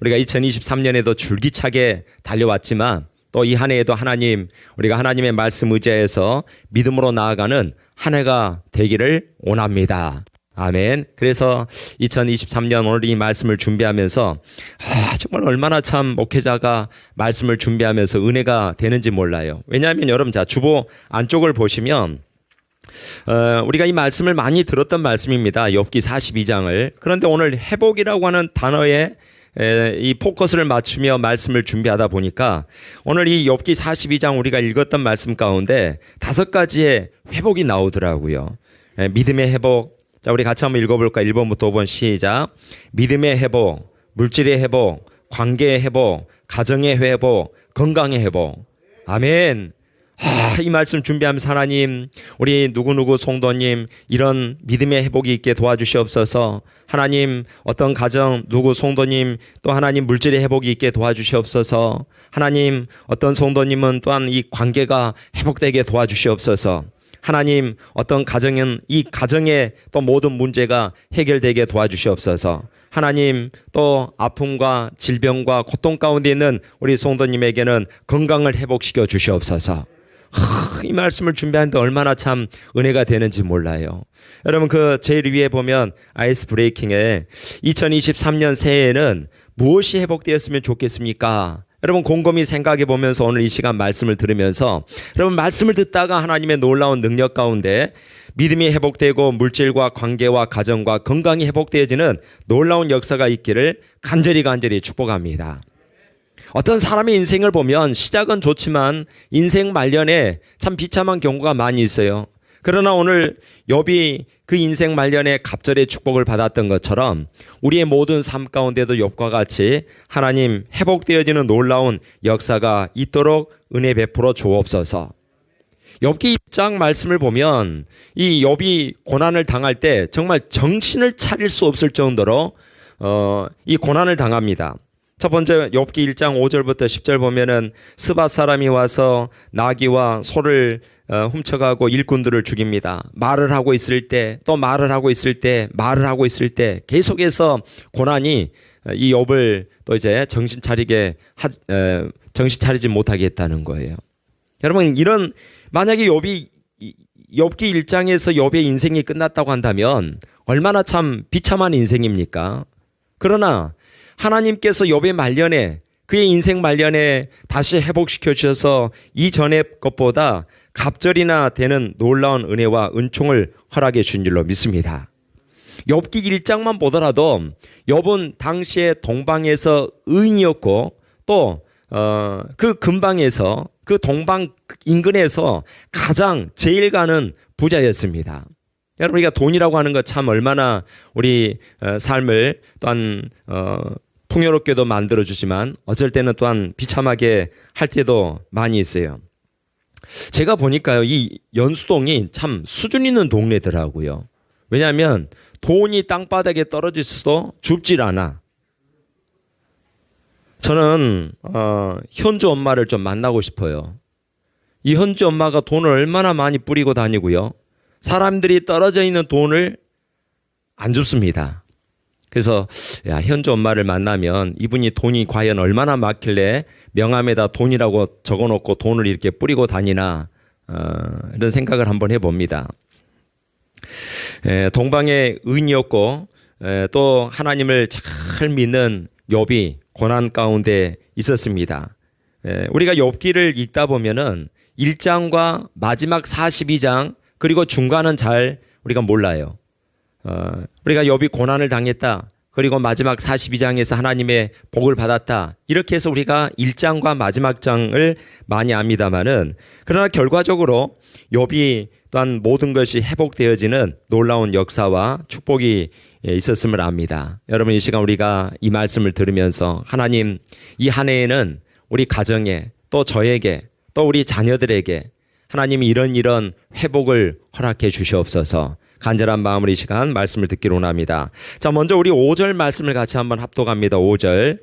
우리가 2023년에도 줄기차게 달려왔지만 또 이 한 해에도 우리가 하나님의 말씀 의지해서 믿음으로 나아가는 한 해가 되기를 원합니다. 아멘. 그래서 2023년 오늘 이 말씀을 준비하면서 정말 얼마나 참 목회자가 말씀을 준비하면서 은혜가 되는지 몰라요. 왜냐하면 여러분, 자, 주보 안쪽을 보시면 우리가 이 말씀을 많이 들었던 말씀입니다. 욥기 42장을. 그런데 오늘 회복이라고 하는 단어에 이 포커스를 맞추며 말씀을 준비하다 보니까 오늘 이 욥기 42장 우리가 읽었던 말씀 가운데 5가지의 회복이 나오더라고요. 믿음의 회복. 자, 우리 같이 한번 읽어볼까? 1번부터 5번 시작. 믿음의 회복, 물질의 회복, 관계의 회복, 가정의 회복, 건강의 회복. 아멘. 이 말씀 준비하면서 하나님, 우리 누구누구 성도님 이런 믿음의 회복이 있게 도와주시옵소서. 하나님, 어떤 가정 누구 성도님 또 하나님 물질의 회복이 있게 도와주시옵소서. 하나님, 어떤 성도님은 또한 이 관계가 회복되게 도와주시옵소서. 하나님, 어떤 가정은 이 가정의 또 모든 문제가 해결되게 도와주시옵소서. 하나님, 또 아픔과 질병과 고통 가운데 있는 우리 성도님에게는 건강을 회복시켜 주시옵소서. 이 말씀을 준비하는데 얼마나 참 은혜가 되는지 몰라요. 여러분, 그 제일 위에 보면 아이스 브레이킹에 2023년 새해에는 무엇이 회복되었으면 좋겠습니까? 여러분, 곰곰이 생각해 보면서 오늘 이 시간 말씀을 들으면서 여러분, 말씀을 듣다가 하나님의 놀라운 능력 가운데 믿음이 회복되고 물질과 관계와 가정과 건강이 회복되어지는 놀라운 역사가 있기를 간절히 축복합니다. 어떤 사람의 인생을 보면 시작은 좋지만 인생 말년에 참 비참한 경우가 많이 있어요. 그러나 오늘 욥이 그 인생 말년에 갑절의 축복을 받았던 것처럼 우리의 모든 삶 가운데도 욥과 같이 하나님 회복되어지는 놀라운 역사가 있도록 은혜 베풀어 주옵소서. 욥기 1장 말씀을 보면 이 욥이 고난을 당할 때 정말 정신을 차릴 수 없을 정도로 이 고난을 당합니다. 첫 번째 욥기 1장 5절부터 10절 보면은 스밧 사람이 와서 나귀와 소를 훔쳐가고 일꾼들을 죽입니다. 말을 하고 있을 때 또 말을 하고 있을 때 말을 하고 있을 때 계속해서 고난이 이 욥을 또 이제 정신 차리지 못하게 했다는 거예요. 여러분, 만약에 욥기 1장에서 욥의 인생이 끝났다고 한다면 얼마나 참 비참한 인생입니까? 그러나 하나님께서 욥의 말년에, 그의 인생 말년에 다시 회복시켜 주셔서 이전의 것보다 갑절이나 되는 놀라운 은혜와 은총을 허락해 주신 줄로 믿습니다. 욥기 1장만 보더라도 욥은 당시에 동방에서 의인이었고 또 그 근방에서, 그 동방 인근에서 가장 제일 가는 부자였습니다. 여러분, 우리가 돈이라고 하는 것 참 얼마나 우리 삶을 또한 풍요롭게도 만들어주지만 어쩔 때는 또한 비참하게 할 때도 많이 있어요. 제가 보니까요, 이 연수동이 참 수준 있는 동네더라고요. 왜냐하면 돈이 땅바닥에 떨어질 수도 줍질 않아. 저는 현주 엄마를 좀 만나고 싶어요. 이 현주 엄마가 돈을 얼마나 많이 뿌리고 다니고요, 사람들이 떨어져 있는 돈을 안 줍습니다. 그래서 현주 엄마를 만나면 이분이 돈이 과연 얼마나 많길래 명함에다 돈이라고 적어놓고 돈을 이렇게 뿌리고 다니나, 이런 생각을 한번 해봅니다. 동방의 의인이었고 또 하나님을 잘 믿는 욥이 고난 가운데 있었습니다. 우리가 욥기를 읽다 보면은 1장과 마지막 42장 그리고 중간은 잘 우리가 몰라요. 우리가 욥이 고난을 당했다, 그리고 마지막 42장에서 하나님의 복을 받았다, 이렇게 해서 우리가 1장과 마지막 장을 많이 압니다마는, 그러나 결과적으로 욥이 또한 모든 것이 회복되어지는 놀라운 역사와 축복이 있었음을 압니다. 여러분, 이 시간 우리가 이 말씀을 들으면서 하나님, 이 한 해에는 우리 가정에 또 저에게 또 우리 자녀들에게 하나님이 이런 회복을 허락해 주시옵소서. 간절한 마음으로 이 시간 말씀을 듣기로 원합니다. 자, 먼저 우리 5절 말씀을 같이 한번 합독합니다. 5절.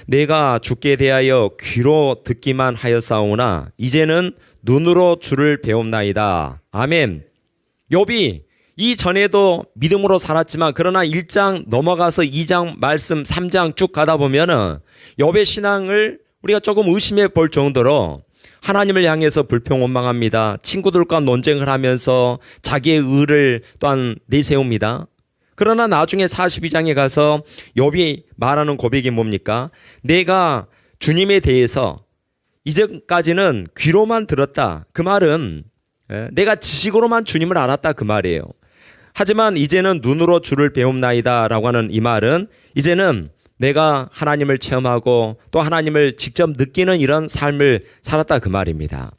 내가 주께 대하여 귀로 듣기만 하였사오나 이제는 눈으로 주를 배움나이다. 아멘. 욥이 이전에도 믿음으로 살았지만 그러나 1장 넘어가서 2장 말씀 3장 쭉 가다 보면은 욥의 신앙을 우리가 조금 의심해 볼 정도로 하나님을 향해서 불평원망합니다. 친구들과 논쟁을 하면서 자기의 의를 또한 내세웁니다. 그러나 나중에 42장에 가서 욥이 말하는 고백이 뭡니까? 내가 주님에 대해서 이전까지는 귀로만 들었다. 그 말은 내가 지식으로만 주님을 알았다 그 말이에요. 하지만 이제는 눈으로 주를 배움나이다 라고 하는 이 말은 이제는 내가 하나님을 체험하고 또 하나님을 직접 느끼는 이런 삶을 살았다 그 말입니다.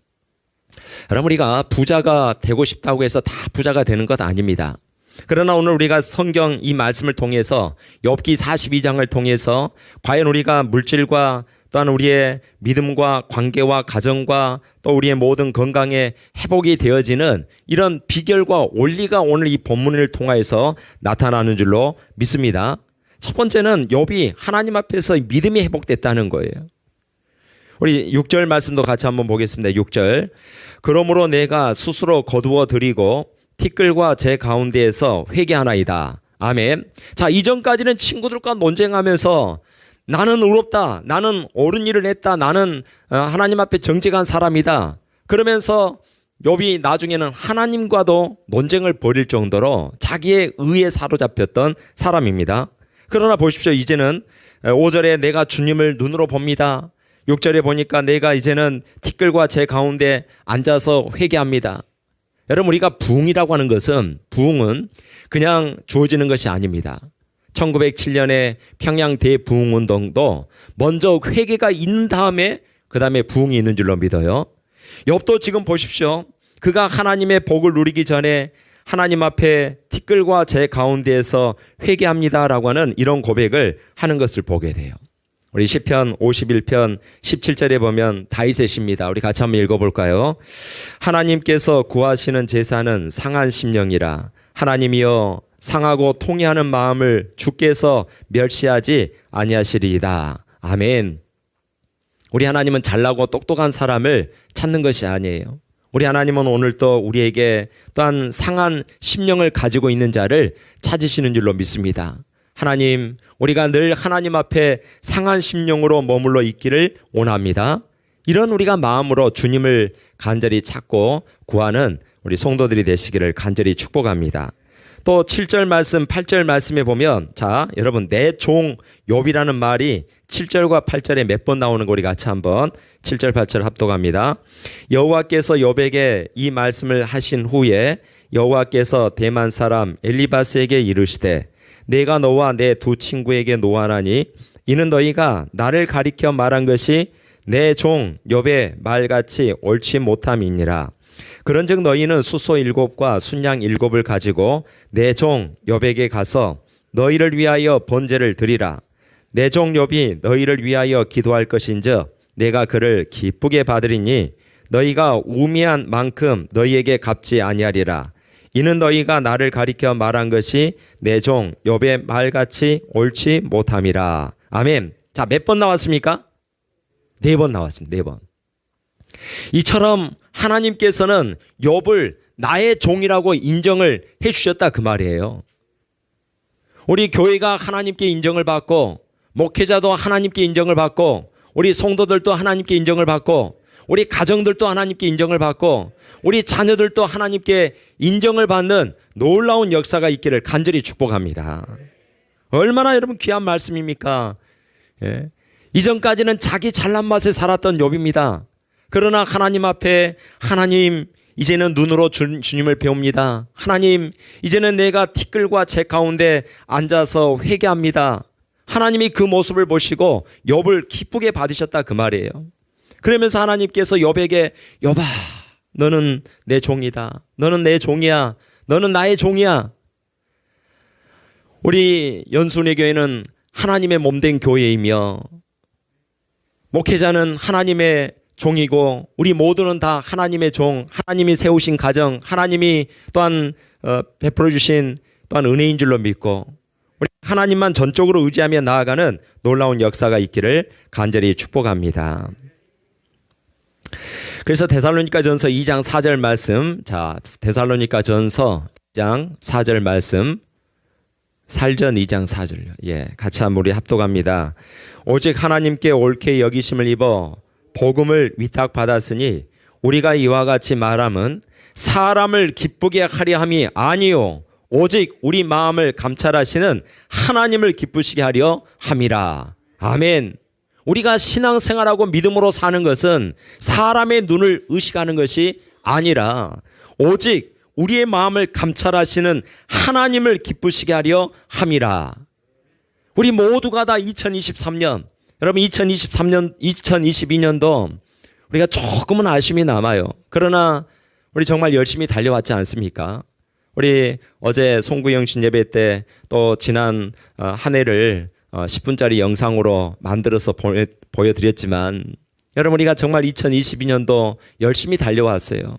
여러분, 우리가 부자가 되고 싶다고 해서 다 부자가 되는 것 아닙니다. 그러나 오늘 우리가 성경 이 말씀을 통해서 욥기 42장을 통해서 과연 우리가 물질과 또한 우리의 믿음과 관계와 가정과 또 우리의 모든 건강에 회복이 되어지는 이런 비결과 원리가 오늘 이 본문을 통해서 나타나는 줄로 믿습니다. 첫 번째는 욥이 하나님 앞에서 믿음이 회복됐다는 거예요. 우리 6절 말씀도 같이 한번 보겠습니다. 6절. 그러므로 내가 스스로 거두어 드리고 티끌과 제 가운데에서 회개하나이다. 아멘. 자, 이전까지는 친구들과 논쟁하면서 나는 의롭다. 나는 옳은 일을 했다. 나는 하나님 앞에 정직한 사람이다. 그러면서 욥이 나중에는 하나님과도 논쟁을 벌일 정도로 자기의 의에 사로잡혔던 사람입니다. 그러나 보십시오. 이제는 5절에 내가 주님을 눈으로 봅니다. 6절에 보니까 내가 이제는 티끌과 제 가운데 앉아서 회개합니다. 여러분, 우리가 부흥이라고 하는 것은 부흥은 그냥 주어지는 것이 아닙니다. 1907년에 평양 대부흥운동도 먼저 회개가 있는 다음에 그 다음에 부흥이 있는 줄로 믿어요. 욥도 지금 보십시오. 그가 하나님의 복을 누리기 전에 하나님 앞에 티끌과 제 가운데에서 회개합니다라고 하는 이런 고백을 하는 것을 보게 돼요. 우리 시편 51편 17절에 보면 다윗의 시입니다. 우리 같이 한번 읽어볼까요? 하나님께서 구하시는 제사는 상한 심령이라. 하나님이여 상하고 통회하는 마음을 주께서 멸시하지 아니하시리이다. 아멘. 우리 하나님은 잘나고 똑똑한 사람을 찾는 것이 아니에요. 우리 하나님은 오늘도 우리에게 또한 상한 심령을 가지고 있는 자를 찾으시는 줄로 믿습니다. 하나님, 우리가 늘 하나님 앞에 상한 심령으로 머물러 있기를 원합니다. 이런 우리가 마음으로 주님을 간절히 찾고 구하는 우리 성도들이 되시기를 간절히 축복합니다. 또 7절 말씀, 8절 말씀에 보면 자, 여러분 내 종 욥이라는 말이 7절과 8절에 몇 번 나오는 거 우리 같이 한번 7절, 8절 합독합니다. 여호와께서 욥에게 이 말씀을 하신 후에 여호와께서 대만 사람 엘리바스에게 이르시되 내가 너와 내 두 친구에게 노하나니 이는 너희가 나를 가리켜 말한 것이 내 종 욥의 말같이 옳지 못함이니라. 그런즉 너희는 수소 7과 순양 7을 가지고 내 종 욥에게 가서 너희를 위하여 번제를 드리라. 내 종 욥이 너희를 위하여 기도할 것인즉 내가 그를 기쁘게 받으리니 너희가 우미한 만큼 너희에게 갚지 아니하리라. 이는 너희가 나를 가리켜 말한 것이 내 종 욥의 말같이 옳지 못함이라. 아멘. 자, 몇 번 나왔습니까? 4번 나왔습니다. 4번. 이처럼 하나님께서는 욥을 나의 종이라고 인정을 해주셨다 그 말이에요. 우리 교회가 하나님께 인정을 받고 목회자도 하나님께 인정을 받고 우리 성도들도 하나님께 인정을 받고 우리 가정들도 하나님께 인정을 받고 우리 자녀들도 하나님께 인정을 받는 놀라운 역사가 있기를 간절히 축복합니다. 얼마나 여러분 귀한 말씀입니까? 예. 이전까지는 자기 잘난 맛에 살았던 욥입니다. 그러나 하나님 앞에 하나님 이제는 눈으로 주님을 배웁니다. 하나님 이제는 내가 티끌과 제 가운데 앉아서 회개합니다. 하나님이 그 모습을 보시고 욥을 기쁘게 받으셨다 그 말이에요. 그러면서 하나님께서 욥에게 욥아 너는 내 종이다. 너는 내 종이야. 너는 나의 종이야. 우리 연순회 교회는 하나님의 몸된 교회이며 목회자는 하나님의 종이고 우리 모두는 다 하나님의 종, 하나님이 세우신 가정, 하나님이 또한 베풀어 주신 또한 은혜인 줄로 믿고 우리 하나님만 전적으로 의지하며 나아가는 놀라운 역사가 있기를 간절히 축복합니다. 그래서 데살로니가전서 2장 4절 말씀, 자 데살로니가전서 2장 4절 말씀. 살전 2장 4절요. 예, 같이 한번 우리 합독합니다. 오직 하나님께 옳게 여기심을 입어 복음을 위탁받았으니 우리가 이와 같이 말함은 사람을 기쁘게 하려 함이 아니요 오직 우리 마음을 감찰하시는 하나님을 기쁘시게 하려 함이라. 아멘. 우리가 신앙생활하고 믿음으로 사는 것은 사람의 눈을 의식하는 것이 아니라 오직 우리의 마음을 감찰하시는 하나님을 기쁘시게 하려 함이라. 우리 모두가 다 2023년, 여러분 2022년도 우리가 조금은 아쉬움이 남아요. 그러나 우리 정말 열심히 달려왔지 않습니까? 우리 어제 송구영신 예배 때 또 지난 한 해를 10분짜리 영상으로 만들어서 보여드렸지만 여러분 우리가 정말 2022년도 열심히 달려왔어요.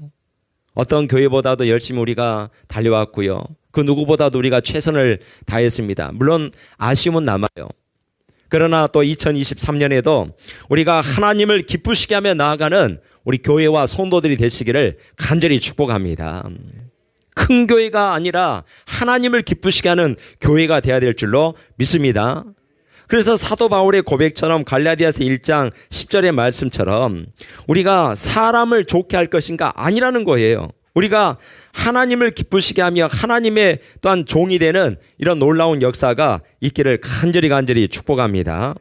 어떤 교회보다도 열심히 우리가 달려왔고요. 그 누구보다도 우리가 최선을 다했습니다. 물론 아쉬움은 남아요. 그러나 또 2023년에도 우리가 하나님을 기쁘시게 하며 나아가는 우리 교회와 성도들이 되시기를 간절히 축복합니다. 큰 교회가 아니라 하나님을 기쁘시게 하는 교회가 되어야 될 줄로 믿습니다. 그래서 사도 바울의 고백처럼 갈라디아서 1장 10절의 말씀처럼 우리가 사람을 좋게 할 것인가 아니라는 거예요. 우리가 하나님을 기쁘시게 하며 하나님의 또한 종이 되는 이런 놀라운 역사가 있기를 간절히 축복합니다.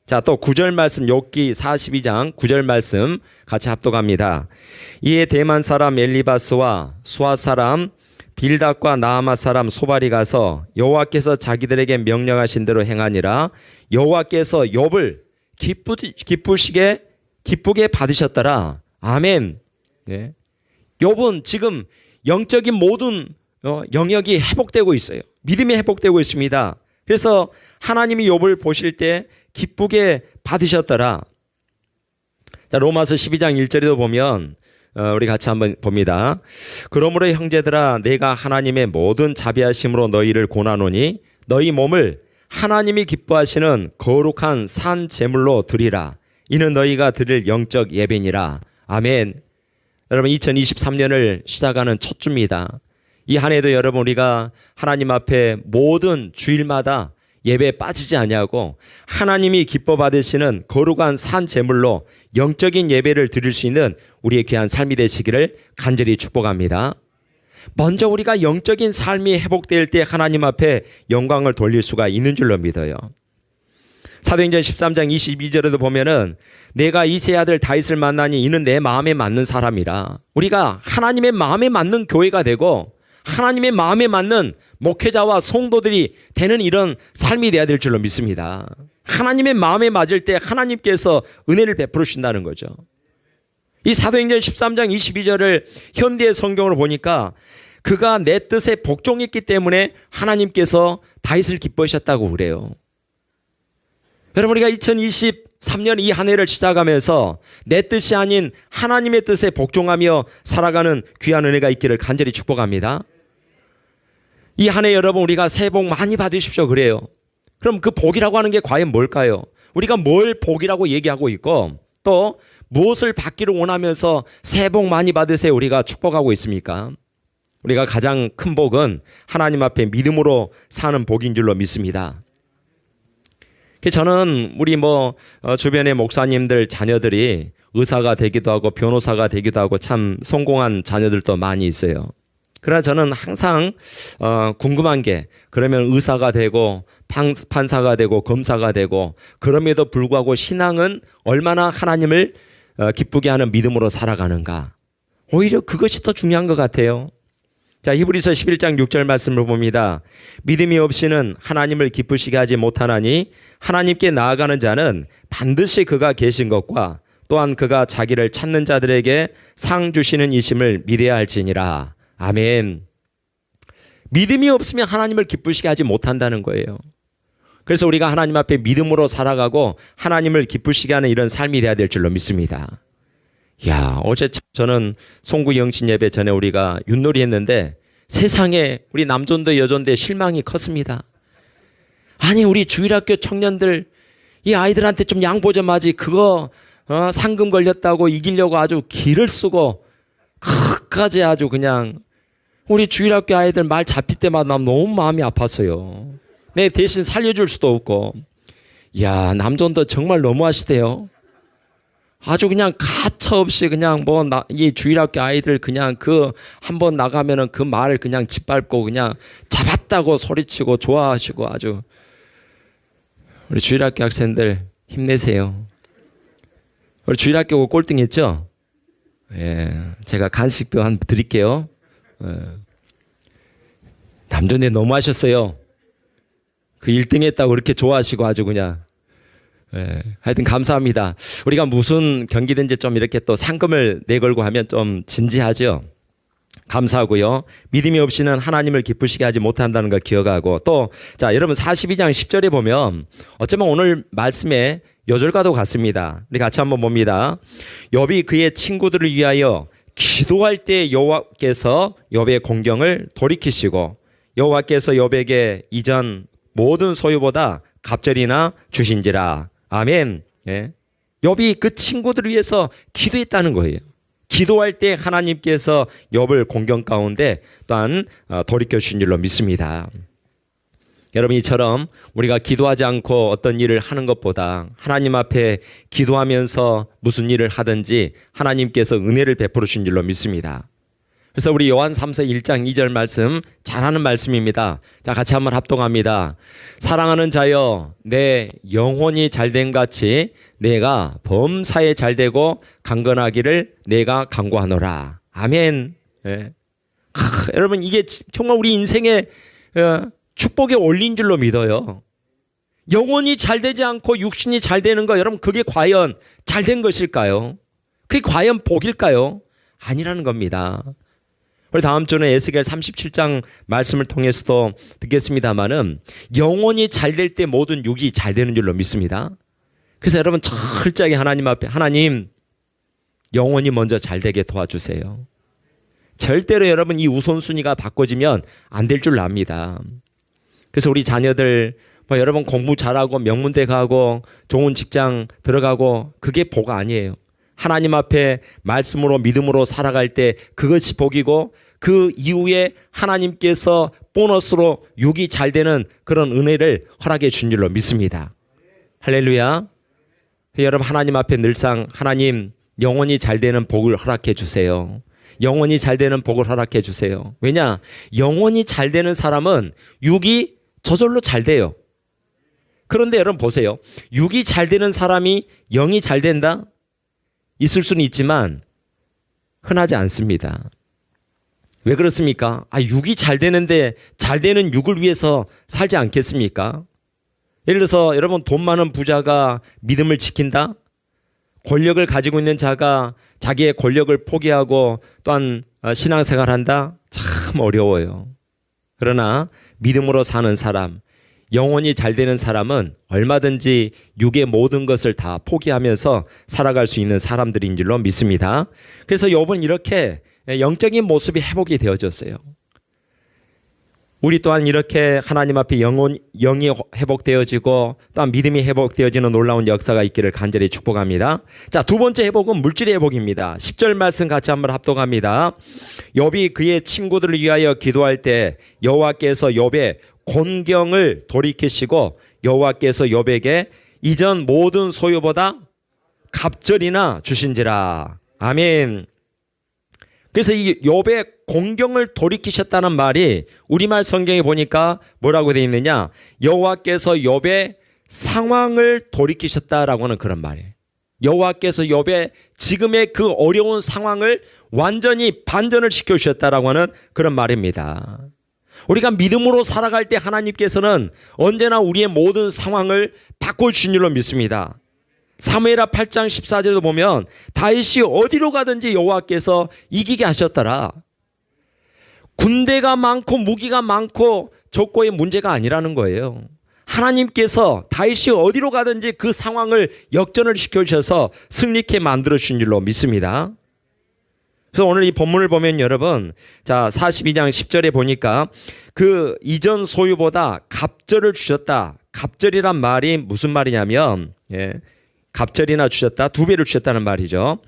자, 또 9절 말씀 욥기 42장 9절 말씀 같이 합독합니다. 이에 대만 사람 엘리바스와 수아 사람 빌닷과 나아마 사람 소발이 가서 여호와께서 자기들에게 명령하신 대로 행하니라. 여호와께서 욥을 기쁘게 받으셨더라. 아멘. 네. 욥은 지금 영적인 모든 영역이 회복되고 있어요. 믿음이 회복되고 있습니다. 그래서 하나님이 욥을 보실 때 기쁘게 받으셨더라. 자, 로마서 12장 1절에도 보면 우리 같이 한번 봅니다. 그러므로 형제들아 내가 하나님의 모든 자비하심으로 너희를 고나노니 너희 몸을 하나님이 기뻐하시는 거룩한 산 제물로 드리라. 이는 너희가 드릴 영적 예배니라. 아멘. 여러분 2023년을 시작하는 첫 주입니다. 이 한 해도 여러분 우리가 하나님 앞에 모든 주일마다 예배에 빠지지 아니하고 하나님이 기뻐 받으시는 거룩한 산 제물로 영적인 예배를 드릴 수 있는 우리의 귀한 삶이 되시기를 간절히 축복합니다. 먼저 우리가 영적인 삶이 회복될 때 하나님 앞에 영광을 돌릴 수가 있는 줄로 믿어요. 사도행전 13장 22절에도 보면은 내가 이새의 아들 다윗을 만나니 이는 내 마음에 맞는 사람이라. 우리가 하나님의 마음에 맞는 교회가 되고 하나님의 마음에 맞는 목회자와 성도들이 되는 이런 삶이 되어야 될 줄로 믿습니다. 하나님의 마음에 맞을 때 하나님께서 은혜를 베풀으신다는 거죠. 이 사도행전 13장 22절을 현대의 성경으로 보니까 그가 내 뜻에 복종했기 때문에 하나님께서 다윗을 기뻐하셨다고 그래요. 여러분 우리가 2023년 이 한 해를 시작하면서 내 뜻이 아닌 하나님의 뜻에 복종하며 살아가는 귀한 은혜가 있기를 간절히 축복합니다. 이 한 해 여러분 우리가 새해 복 많이 받으십시오 그래요. 그럼 그 복이라고 하는 게 과연 뭘까요? 우리가 뭘 복이라고 얘기하고 있고 또 무엇을 받기를 원하면서 새해 복 많이 받으세요 우리가 축복하고 있습니까? 우리가 가장 큰 복은 하나님 앞에 믿음으로 사는 복인 줄로 믿습니다. 저는 우리 주변의 목사님들 자녀들이 의사가 되기도 하고 변호사가 되기도 하고 참 성공한 자녀들도 많이 있어요. 그러나 저는 항상 궁금한 게 그러면 의사가 되고 판사가 되고 검사가 되고 그럼에도 불구하고 신앙은 얼마나 하나님을 기쁘게 하는 믿음으로 살아가는가. 오히려 그것이 더 중요한 것 같아요. 자, 히브리서 11장 6절 말씀을 봅니다. 믿음이 없이는 하나님을 기쁘시게 하지 못하나니 하나님께 나아가는 자는 반드시 그가 계신 것과 또한 그가 자기를 찾는 자들에게 상 주시는 이심을 믿어야 할지니라. 아멘. 믿음이 없으면 하나님을 기쁘시게 하지 못한다는 거예요. 그래서 우리가 하나님 앞에 믿음으로 살아가고 하나님을 기쁘시게 하는 이런 삶이 돼야 될 줄로 믿습니다. 야, 어제 저는 송구 영신 예배 전에 우리가 윷놀이 했는데 세상에 우리 남존대 여존대 실망이 컸습니다. 아니 우리 주일학교 청년들 이 아이들한테 좀 양보 좀 하지 그거 상금 걸렸다고 이기려고 아주 기를 쓰고 끝까지 아주 그냥 우리 주일학교 아이들 말 잡힐 때마다 난 너무 마음이 아팠어요. 내 대신 살려줄 수도 없고. 이야, 남전도 정말 너무하시대요. 아주 그냥 가차없이 그냥 이 주일학교 아이들 그냥 그 한번 나가면은 그 말을 그냥 짓밟고 그냥 잡았다고 소리치고 좋아하시고 아주. 우리 주일학교 학생들 힘내세요. 우리 주일학교 꼴등했죠? 예, 제가 간식도 한 드릴게요. 예. 남전에 너무하셨어요. 그 1등 했다고 그렇게 좋아하시고 아주 그냥. 예, 하여튼 감사합니다. 우리가 무슨 경기든지 좀 이렇게 또 상금을 내걸고 하면 좀 진지하죠. 감사하고요. 믿음이 없이는 하나님을 기쁘시게 하지 못한다는 거 기억하고 또 자 여러분 42장 10절에 보면 어쩌면 오늘 말씀에 요절과도 같습니다. 우리 같이 한번 봅니다. 욥이 그의 친구들을 위하여 기도할 때 여호와께서 욥의 공경을 돌이키시고 여호와께서 욥에게 이전 모든 소유보다 갑절이나 주신지라. 아멘. 예. 욥이 그 친구들을 위해서 기도했다는 거예요. 기도할 때 하나님께서 욥을 공경 가운데 또한 돌이켜 주신 줄로 믿습니다. 여러분 이처럼 우리가 기도하지 않고 어떤 일을 하는 것보다 하나님 앞에 기도하면서 무슨 일을 하든지 하나님께서 은혜를 베풀어 주신 줄로 믿습니다. 그래서 우리 요한 3서 1장 2절 말씀 잘하는 말씀입니다. 자, 같이 한번 합동합니다. 사랑하는 자여, 내 영혼이 잘된 같이 내가 범사에 잘되고 강건하기를 내가 간구하노라. 아멘. 예. 여러분 이게 정말 우리 인생의 축복의 원리인 줄로 믿어요. 영혼이 잘되지 않고 육신이 잘되는 거 여러분 그게 과연 잘된 것일까요? 그게 과연 복일까요? 아니라는 겁니다. 우리 다음 주는 에스겔 37장 말씀을 통해서도 듣겠습니다만은 영혼이 잘될 때 모든 육이 잘되는 줄로 믿습니다. 그래서 여러분 철저하게 하나님 앞에 하나님 영혼이 먼저 잘되게 도와주세요. 절대로 여러분 이 우선순위가 바꿔지면 안 될 줄 압니다. 그래서 우리 자녀들 여러분 공부 잘하고 명문대 가고 좋은 직장 들어가고 그게 복 아니에요. 하나님 앞에 말씀으로 믿음으로 살아갈 때 그것이 복이고 그 이후에 하나님께서 보너스로 육이 잘 되는 그런 은혜를 허락해 준 줄로 믿습니다. 할렐루야. 여러분 하나님 앞에 늘상 하나님 영혼이 잘 되는 복을 허락해 주세요. 영혼이 잘 되는 복을 허락해 주세요. 왜냐? 영혼이 잘 되는 사람은 육이 저절로 잘 돼요. 그런데 여러분 보세요. 육이 잘 되는 사람이 영이 잘 된다? 있을 수는 있지만 흔하지 않습니다. 왜 그렇습니까? 육이 잘 되는데 잘 되는 육을 위해서 살지 않겠습니까? 예를 들어서 여러분 돈 많은 부자가 믿음을 지킨다? 권력을 가지고 있는 자가 자기의 권력을 포기하고 또한 신앙생활한다? 참 어려워요. 그러나 믿음으로 사는 사람, 영혼이 잘 되는 사람은 얼마든지 육의 모든 것을 다 포기하면서 살아갈 수 있는 사람들인 줄로 믿습니다. 그래서 욥은 이렇게 영적인 모습이 회복이 되어졌어요. 우리 또한 이렇게 하나님 앞에 영이 회복되어지고 또한 믿음이 회복되어지는 놀라운 역사가 있기를 간절히 축복합니다. 자, 두 번째 회복은 물질의 회복입니다. 10절 말씀 같이 한번 합독합니다. 욥이 그의 친구들을 위하여 기도할 때 여호와께서 욥의 곤경을 돌이키시고 여호와께서 욥에게 이전 모든 소유보다 갑절이나 주신지라. 아멘. 그래서 이 욥의 공경을 돌이키셨다는 말이 우리말 성경에 보니까 뭐라고 되어 있느냐? 여호와께서 욥의 상황을 돌이키셨다라고 하는 그런 말이에요. 여호와께서 욥의 지금의 그 어려운 상황을 완전히 반전을 시켜주셨다라고 하는 그런 말입니다. 우리가 믿음으로 살아갈 때 하나님께서는 언제나 우리의 모든 상황을 바꿔주신 줄로 믿습니다. 사무엘하 8장 14절도 보면 다윗이 어디로 가든지 여호와께서 이기게 하셨더라. 군대가 많고 무기가 많고 족고의 문제가 아니라는 거예요. 하나님께서 다윗이 어디로 가든지 그 상황을 역전을 시켜주셔서 승리케 만들어주신 줄로 믿습니다. 그래서 오늘 이 본문을 보면 여러분, 자 42장 10절에 보니까 그 이전 소유보다 갑절을 주셨다. 갑절이란 말이 무슨 말이냐면 갑절이나 주셨다. 두 배를 주셨다는 말이죠.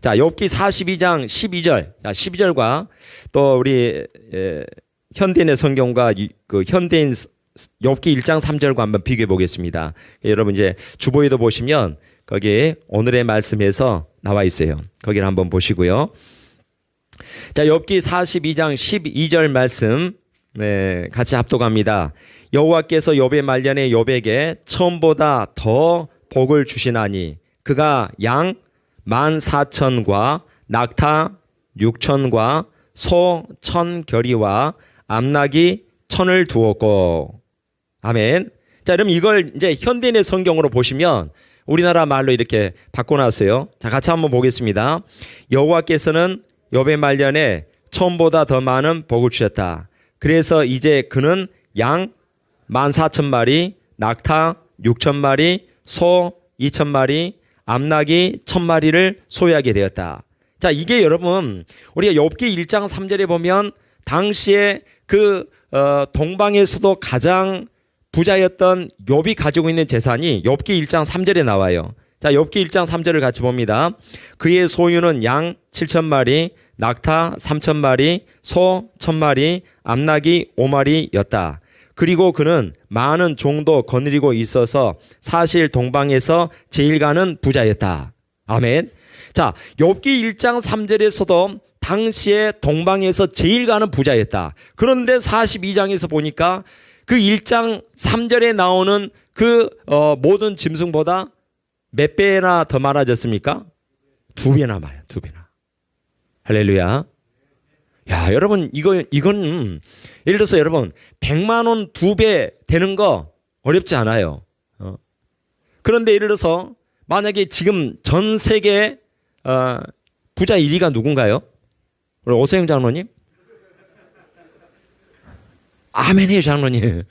자, 욥기 42장 12절. 자, 12절과 또 우리 현대인의 성경과 그 현대인 욥기 1장 3절과 한번 비교해 보겠습니다. 여러분 이제 주보에도 보시면 거기에 오늘의 말씀에서 나와 있어요. 거기를 한번 보시고요. 자, 욥기 42장 12절 말씀 같이 합독합니다. 여호와께서 욥의 말년에 욥에게 처음보다 더 복을 주시나니 그가 양 14,000과 낙타 6,000과 소 1,000겨리와 암나귀 1,000을 두었고. 아멘. 자, 여러분 이걸 이제 현대인의 성경으로 보시면 우리나라 말로 이렇게 바꿔놨어요. 자, 같이 한번 보겠습니다. 여호와께서는 욥의 말년에 처음보다 더 많은 복을 주셨다. 그래서 이제 그는 양 14,000마리, 낙타 6,000마리, 소 2,000마리, 암나귀 1,000마리를 소유하게 되었다. 자, 이게 여러분 우리가 욥기 1장 3절에 보면 당시에 그 동방에서도 가장 부자였던 욥이 가지고 있는 재산이 욥기 1장 3절에 나와요. 자, 욥기 1장 3절을 같이 봅니다. 그의 소유는 양 7,000마리, 낙타 3,000마리, 소 1,000마리, 암나귀 5마리였다. 그리고 그는 많은 종도 거느리고 있어서 사실 동방에서 제일 가는 부자였다. 아멘. 자, 욥기 1장 3절에서도 당시에 동방에서 제일 가는 부자였다. 그런데 42장에서 보니까 그 1장 3절에 나오는 그 모든 짐승보다 몇 배나 더 많아졌습니까? 2배나 많아요. 2배나. 할렐루야. 야, 여러분 이건 예를 들어서 여러분 100만 원 2배 되는 거 어렵지 않아요. 그런데 예를 들어서 만약에 지금 전 세계 부자 1위가 누군가요? 우리 오세영 장로님? 아멘해요, 장로님.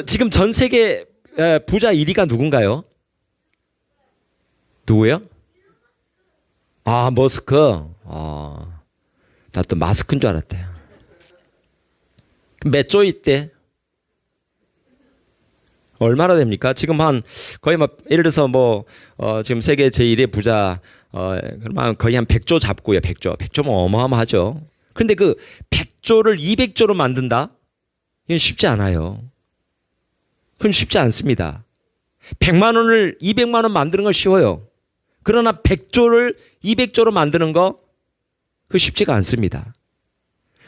지금 전 세계 부자 1위가 누군가요? 누구요? 아, 머스크. 나 또 마스크인 줄 알았대. 몇 조 있대? 얼마나 됩니까? 지금 한 거의 막 예를 들어서 지금 세계 제1의 부자 그러면 거의 한 100조 잡고요. 100조면 어마어마하죠. 근데 그 100조를 200조로 만든다? 이건 쉽지 않아요. 그건 쉽지 않습니다. 100만 원을 200만 원 만드는 건 쉬워요. 그러나 100조를 200조로 만드는 거 그거 쉽지가 않습니다.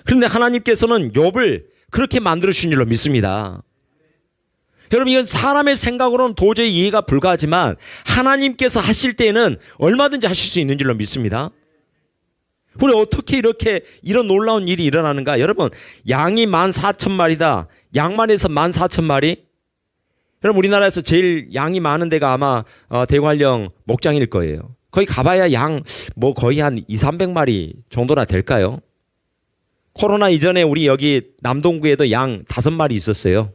그런데 하나님께서는 욥을 그렇게 만들어 주신 줄로 믿습니다. 여러분 이건 사람의 생각으로는 도저히 이해가 불가하지만 하나님께서 하실 때에는 얼마든지 하실 수 있는 줄로 믿습니다. 우리 어떻게 이런 놀라운 일이 일어나는가? 여러분 양이 14,000마리다. 양만에서 14,000마리? 여러분 우리나라에서 제일 양이 많은 데가 아마 대관령 목장일 거예요. 거기 가봐야 양 거의 한 200~300마리 정도나 될까요? 코로나 이전에 우리 여기 남동구에도 양 5마리 있었어요.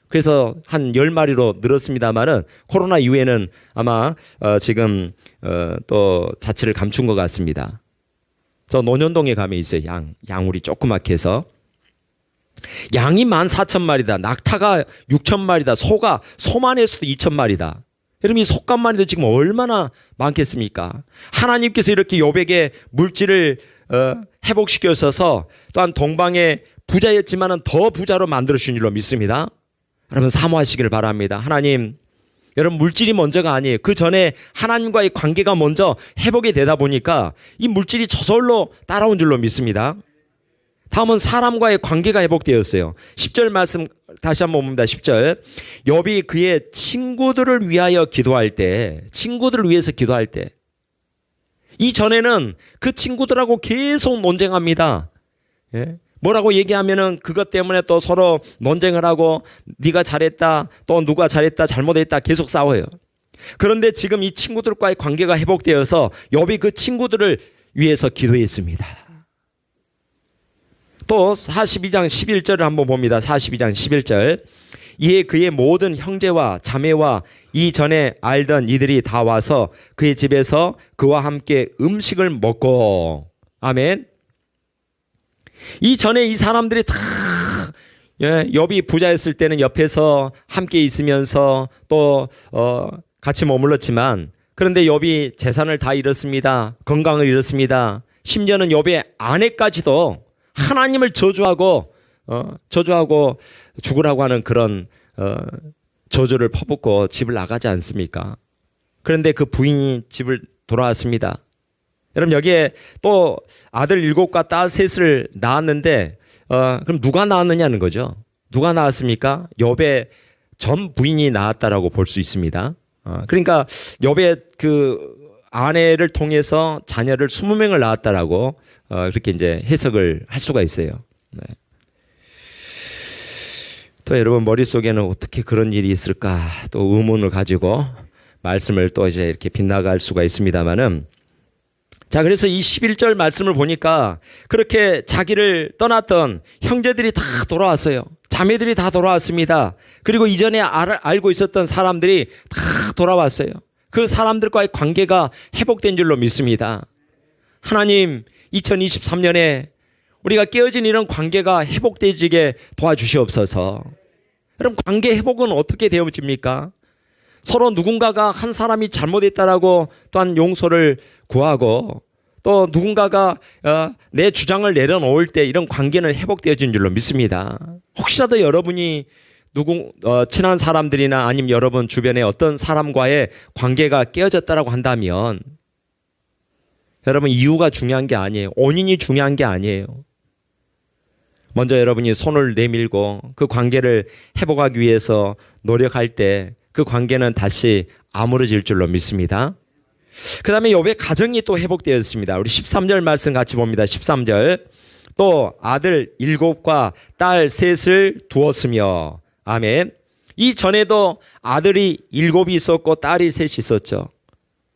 그래서 한 10마리로 늘었습니다만은 코로나 이후에는 아마 지금 또 자취를 감춘 것 같습니다. 저 논현동에 가면 있어요. 양우리 조그맣게 해서. 양이 14,000마리다. 낙타가 6,000마리다. 소만 해서도 2,000마리다. 여러분 이 속간만이도 지금 얼마나 많겠습니까? 하나님께서 이렇게 욥에게 물질을 회복시켰어서 또한 동방의 부자였지만은 더 부자로 만들어 주신 줄로 믿습니다. 여러분 사모하시기를 바랍니다. 하나님, 여러분 물질이 먼저가 아니에요. 그 전에 하나님과의 관계가 먼저 회복이 되다 보니까 이 물질이 저절로 따라온 줄로 믿습니다. 다음은 사람과의 관계가 회복되었어요. 10절 말씀 다시 한번 봅니다. 10절. 욥이 그의 친구들을 위하여 기도할 때, 친구들을 위해서 기도할 때, 이전에는 그 친구들하고 계속 논쟁합니다. 예? 뭐라고 얘기하면은 그것 때문에 또 서로 논쟁을 하고 네가 잘했다, 또 누가 잘했다, 잘못했다 계속 싸워요. 그런데 지금 이 친구들과의 관계가 회복되어서 욥이 그 친구들을 위해서 기도했습니다. 또 42장 11절을 한번 봅니다. 42장 11절. 이에 그의 모든 형제와 자매와 이전에 알던 이들이 다 와서 그의 집에서 그와 함께 음식을 먹고. 아멘. 이전에 이 사람들이 다 욥이 부자였을 때는 옆에서 함께 있으면서 또 같이 머물렀지만 그런데 욥이 재산을 다 잃었습니다. 건강을 잃었습니다. 심지어는 욥의 아내까지도 하나님을 저주하고 죽으라고 하는 그런 저주를 퍼붓고 집을 나가지 않습니까? 그런데 그 부인이 집을 돌아왔습니다. 여러분, 여기에 또 아들 7과 딸 3을 낳았는데 그럼 누가 낳았느냐는 거죠. 누가 낳았습니까? 욥의 전 부인이 낳았다라고 볼 수 있습니다. 그러니까 욥의 그 아내를 통해서 자녀를 20명을 낳았다라고 그렇게 이제 해석을 할 수가 있어요. 네. 또 여러분 머릿속에는 어떻게 그런 일이 있을까 또 의문을 가지고 말씀을 또 이제 이렇게 빗나갈 수가 있습니다만은, 자, 그래서 이 11절 말씀을 보니까 그렇게 자기를 떠났던 형제들이 다 돌아왔어요. 자매들이 다 돌아왔습니다. 그리고 이전에 알고 있었던 사람들이 다 돌아왔어요. 그 사람들과의 관계가 회복된 줄로 믿습니다. 하나님, 2023년에 우리가 깨어진 이런 관계가 회복되지게 도와주시옵소서. 여러분, 관계 회복은 어떻게 되어집니까? 서로 누군가가 한 사람이 잘못했다라고 또한 용서를 구하고, 또 누군가가 내 주장을 내려놓을 때 이런 관계는 회복되어진 줄로 믿습니다. 혹시라도 여러분이 친한 사람들이나 아니면 여러분 주변에 어떤 사람과의 관계가 깨어졌다라고 한다면, 여러분, 이유가 중요한 게 아니에요. 원인이 중요한 게 아니에요. 먼저 여러분이 손을 내밀고 그 관계를 회복하기 위해서 노력할 때 그 관계는 다시 아물어질 줄로 믿습니다. 그 다음에 욥의 가정이 또 회복되었습니다. 우리 13절 말씀 같이 봅니다. 13절. 또 아들 7과 딸 3을 두었으며. 아멘. 이 전에도 아들이 7이 있었고 딸이 3이 있었죠.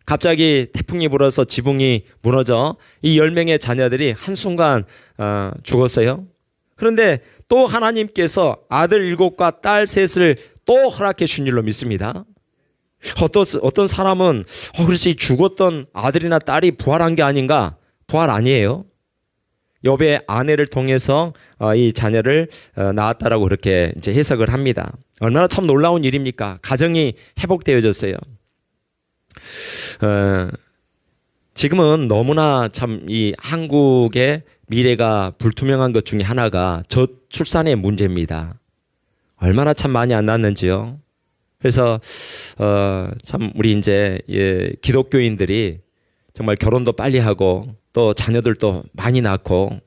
갑자기 태풍이 불어서 지붕이 무너져 이 10명의 자녀들이 한순간 죽었어요. 그런데 또 하나님께서 아들 7과 딸 3을 또 허락해 주신 줄로 믿습니다. 어떤 사람은 그래서 죽었던 아들이나 딸이 부활한 게 아닌가? 부활 아니에요. 욥의 아내를 통해서 이 자녀를 낳았다라고 그렇게 이제 해석을 합니다. 얼마나 참 놀라운 일입니까? 가정이 회복되어졌어요. 지금은 너무나 참 이 한국의 미래가 불투명한 것 중에 하나가 저출산의 문제입니다. 얼마나 참 많이 안 낳는지요. 그래서 참 우리 이제 기독교인들이 정말 결혼도 빨리 하고 또 자녀들도 많이 낳고,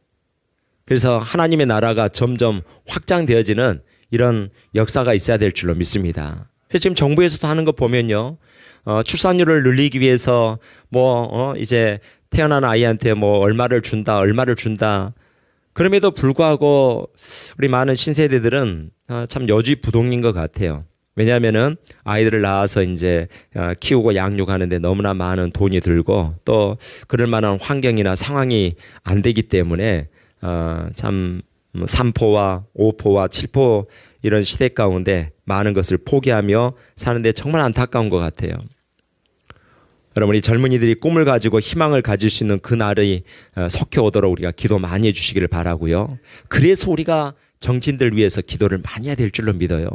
그래서 하나님의 나라가 점점 확장되어지는 이런 역사가 있어야 될 줄로 믿습니다. 그래서 지금 정부에서도 하는 거 보면요, 출산율을 늘리기 위해서 이제 태어난 아이한테 얼마를 준다. 그럼에도 불구하고 우리 많은 신세대들은 참 여지부동인 것 같아요. 왜냐하면은 아이들을 낳아서 이제 키우고 양육하는데 너무나 많은 돈이 들고 또 그럴 만한 환경이나 상황이 안 되기 때문에 참 3포와 5포와 7포 이런 시대 가운데 많은 것을 포기하며 사는데 정말 안타까운 것 같아요. 여러분, 이 젊은이들이 꿈을 가지고 희망을 가질 수 있는 그 날이 속히 오도록 우리가 기도 많이 해주시기를 바라고요. 그래서 우리가 정치인들 위해서 기도를 많이 해야 될 줄로 믿어요.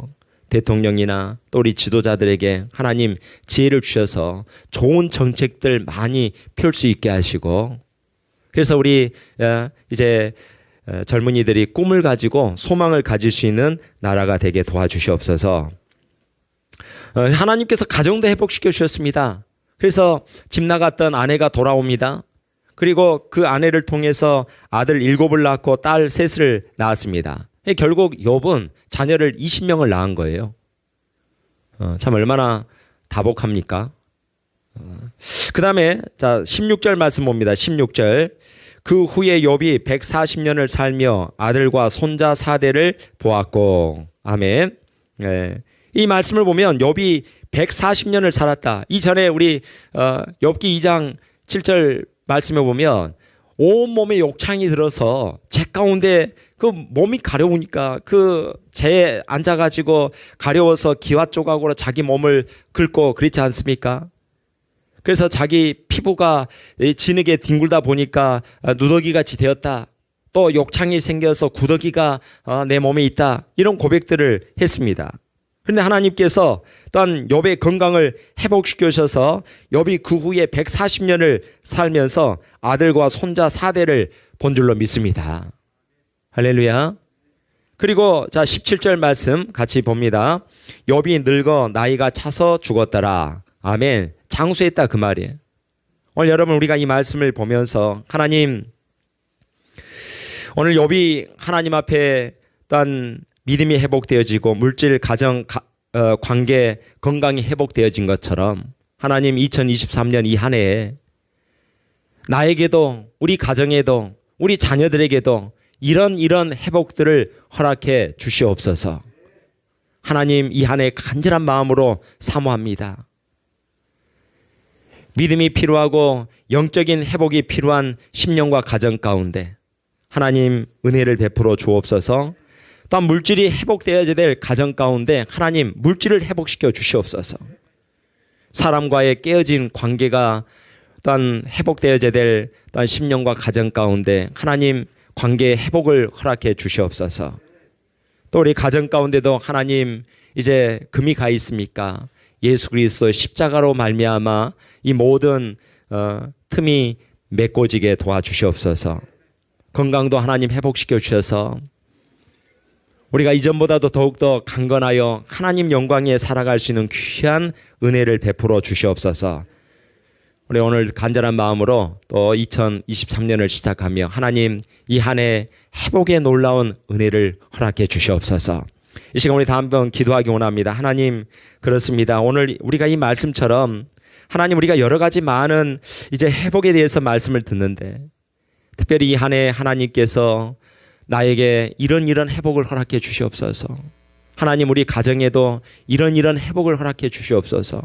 대통령이나 또 우리 지도자들에게 하나님 지혜를 주셔서 좋은 정책들 많이 펼 수 있게 하시고, 그래서 우리 이제 젊은이들이 꿈을 가지고 소망을 가질 수 있는 나라가 되게 도와주시옵소서. 하나님께서 가정도 회복시켜 주셨습니다. 그래서 집 나갔던 아내가 돌아옵니다. 그리고 그 아내를 통해서 아들 7을 낳고 딸 3을 낳았습니다. 결국 욥은 자녀를 20명을 낳은 거예요. 참 얼마나 다복합니까? 그 다음에 자 16절 말씀 봅니다. 16절. 그 후에 욥이 140년을 살며 아들과 손자 4대를 보았고. 아멘. 이 말씀을 보면 욥이 140년을 살았다. 이전에 우리 욥기 2장 7절 말씀에 보면 온몸에 욕창이 들어서 재 가운데 그 몸이 가려우니까 그 재에 앉아가지고 가려워서 기와 조각으로 자기 몸을 긁고 그렇지 않습니까? 그래서 자기 피부가 진흙에 뒹굴다 보니까 누더기같이 되었다. 또 욕창이 생겨서 구더기가 내 몸에 있다. 이런 고백들을 했습니다. 그런데 하나님께서 또한 욥의 건강을 회복시켜 주셔서 욥이 그 후에 140년을 살면서 아들과 손자 4대를 본 줄로 믿습니다. 할렐루야. 그리고 자 17절 말씀 같이 봅니다. 욥이 늙어 나이가 차서 죽었더라. 아멘. 장수했다 그 말이에요. 오늘 여러분 우리가 이 말씀을 보면서 하나님 오늘 욥이 하나님 앞에 또한 믿음이 회복되어지고 물질 가정 관계 건강이 회복되어진 것처럼 하나님 2023년 이 한 해에 나에게도 우리 가정에도 우리 자녀들에게도 이런 회복들을 허락해 주시옵소서. 하나님 이 한 해 간절한 마음으로 사모합니다. 믿음이 필요하고 영적인 회복이 필요한 심령과 가정 가운데 하나님 은혜를 베풀어 주옵소서. 또한 물질이 회복되어야 될 가정 가운데 하나님 물질을 회복시켜 주시옵소서. 사람과의 깨어진 관계가 또한 회복되어야 될 또한 심령과 가정 가운데 하나님 관계의 회복을 허락해 주시옵소서. 또 우리 가정 가운데도 하나님 이제 금이 가 있습니까? 예수 그리스도의 십자가로 말미암아 이 모든 틈이 메꿔지게 도와주시옵소서. 건강도 하나님 회복시켜 주셔서 우리가 이전보다도 더욱더 강건하여 하나님 영광에 살아갈 수 있는 귀한 은혜를 베풀어 주시옵소서. 우리 오늘 간절한 마음으로 또 2023년을 시작하며 하나님 이 한 해 회복의 놀라운 은혜를 허락해 주시옵소서. 이 시간 우리 다 한번 기도하기 원합니다. 하나님 그렇습니다. 오늘 우리가 이 말씀처럼 하나님 우리가 여러 가지 많은 이제 회복에 대해서 말씀을 듣는데 특별히 이 한 해 하나님께서 나에게 이런 회복을 허락해 주시옵소서. 하나님 우리 가정에도 이런 회복을 허락해 주시옵소서.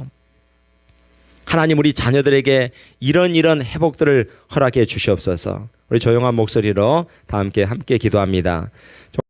하나님 우리 자녀들에게 이런 회복들을 허락해 주시옵소서. 우리 조용한 목소리로 다 함께 기도합니다.